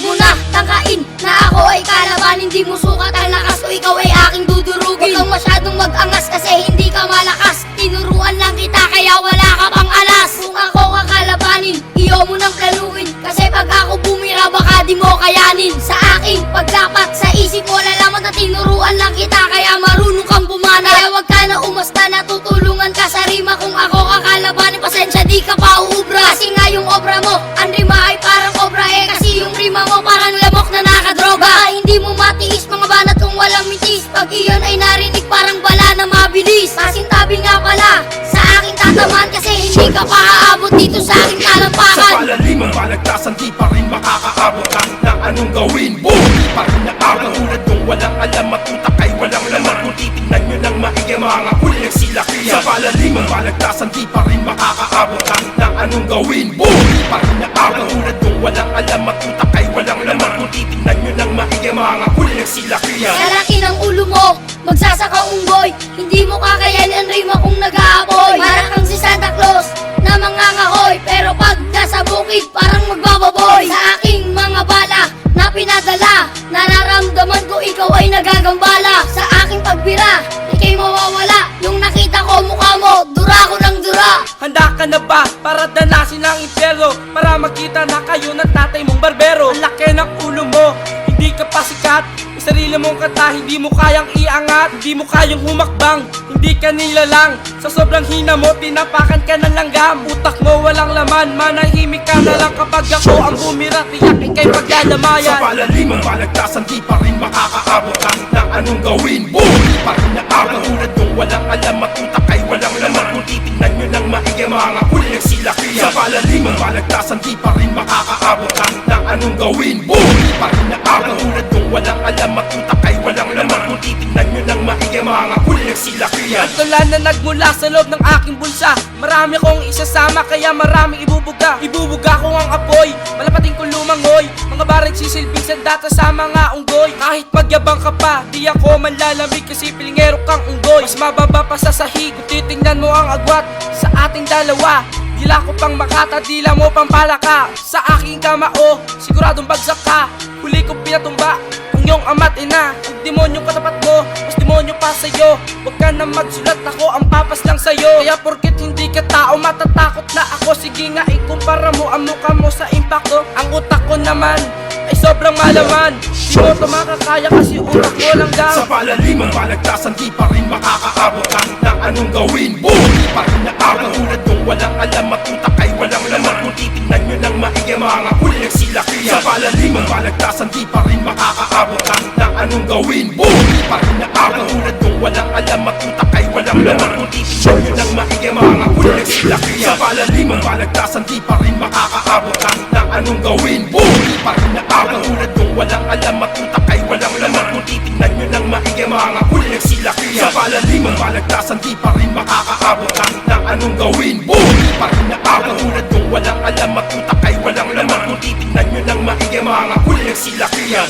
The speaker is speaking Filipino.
mo na tangkain na ako ay kalaban. Hindi mo sukat ang lakas ko, ikaw ay aking dudurugin. Huwag kang masyadong mag-angas kasi hindi ka malakas. Tinuruan lang kita kaya wala ka pang alas. Kung ako kakalabanin, iyo mo nang planuhin, kasi pag ako bumira baka di mo kayanin. Sa aking pagdapat, sa isip mo lalaman na tinuruan lang kita kaya marunong kang bumana. Kaya wag ka na umasta, natutulungan ka sa rima. Kung ako kakalabanin, pasensya di ka pa uubra. Kasi nga yung obra mo, ang rima ay parang obra kasi yung rima mo parang lamok na nakadroga. Hindi mo matiis mga banat kung walang mitis. Pag iyon ay narinig parang bala na mabilis. Pasintabi nga pala sa aking tatamaan, kasi hindi ka pa aabot dito sa aking talampakan. Sa palaliman, balagtasan, di pa rin makakaabot kahit na anong gawin. Boom! Di pa rin naabot tulad kung walang alam at utak ay walang laman. Kung titignan nyo ng maigi, mga huli nagsilakihan. Sa palaliman, balagtasan, di pa rin makakaabot kahit na anong gawin. Boom! Di pa rin naabot tulad kung walang alam at utak ay walang laman. Kung titignan nyo ng maigi, mga huli nagsilakihan. Sa laki ng ulo mo, magsasaka unggoy, hindi mo kakayanin ang rima kung nag-aapoy. Para kang si Santa Claus na mangangahoy, pero pag nasa bukid parang magbababoy. Sa aking mga bala na pinadala, nararamdaman ko ikaw ay nagagambala. Sa aking pagbira, ikay mawawala. Yung nakita ko mukha mo, dura ko ng dura. Handa ka na ba para danasin ang impyerno? Para makita na kayo ng tatay mong barbero. Ang laki ng ulo mo, hindi ka pa sikat. Yung sarili mong kanta, hindi mo kayang iangat. Hindi mo kayang humakbang, hindi ka nilalang. Sa sobrang hina mo, tinapakan ka ng langgam. Utak mo walang laman, manahimik ka na lang kapag ako ang bumira. Tiyak ikay paglalamayan. Sa palaliman, balagtasan, di pa rin makakaabot kahit na anong gawin. Boom! Di pa rin naabot tulad kung walang alam at utak ay walang laman. Kung titignan nyo ng maigi, mga huli nagsilakihan. Sa palaliman, balagtasan, di pa rin makakaabot kahit na anong gawin. Boom! Di pa rin naabot tulad kung walang alam at utak ay walang laman. Kung titignan nyo ng maigi, mga huli nagsilakihan. Tula na nagmula sa loob ng aking bulsa. Marami akong isasama kaya maraming ibubuga. Ibubuga ko ang apoy, malapating ko lumangoy. Mga barang sisilbing sandata sa mga unggoy. Kahit magyabang ka pa, di ako manlalamig kasi pilingero kang unggoy. Mas mababa pa sa sahig kung titingnan mo ang agwat sa ating dalawa. Dila ko pang makata, dila mo pang palaka. Sa aking kamao, siguradong bagsak ka. Huli kong pinatumba ang iyong ama't ina. Ang demonyo katapat mo, mas demonyo pa sa'yo. Huwag ka na magsulat, ako ang papas lang sa'yo. Kaya porket hindi ka tao, matatakot na ako. Sige nga, ikumpara mo ang mukha mo sa impacto. Ang utak ko naman ay sobrang malaman. Di mo ito makakaya kasi utak mo lang daw. Sa palaliman, balagtasan, di pa rin makakaabot kahit na anong gawin. Boom! Di pa rin naabot tulad kung walang alam at utak ay walang laman. Kung titignan nyo ng maigi, mga huli nagsilakihan. Sa palaliman, balagtasan, di pa rin makakaabot kahit na anong gawin. Boom! Di pa rin naabot tulad kung walang alam at utak ay walang laman. Kung titignan nyo ng maigi, mga huli nagsilakihan. Sa palaliman, balagtasan, di pa rin makakaabot kahit na anong gawin. Boom! Di pa rin naabot tulad kung walang alam at utak ay walang laman. Kung titignan nyo ng maigi, mga huli nagsilakihan. Sa palaliman, balagtasan, di pa rin makakaabot kahit na anong gawin. Boom! Di pa rin naabot tulad kung walang alam at utak ay walang laman. Kung titignan nyo ng maigi, mga huli nagsilakihan.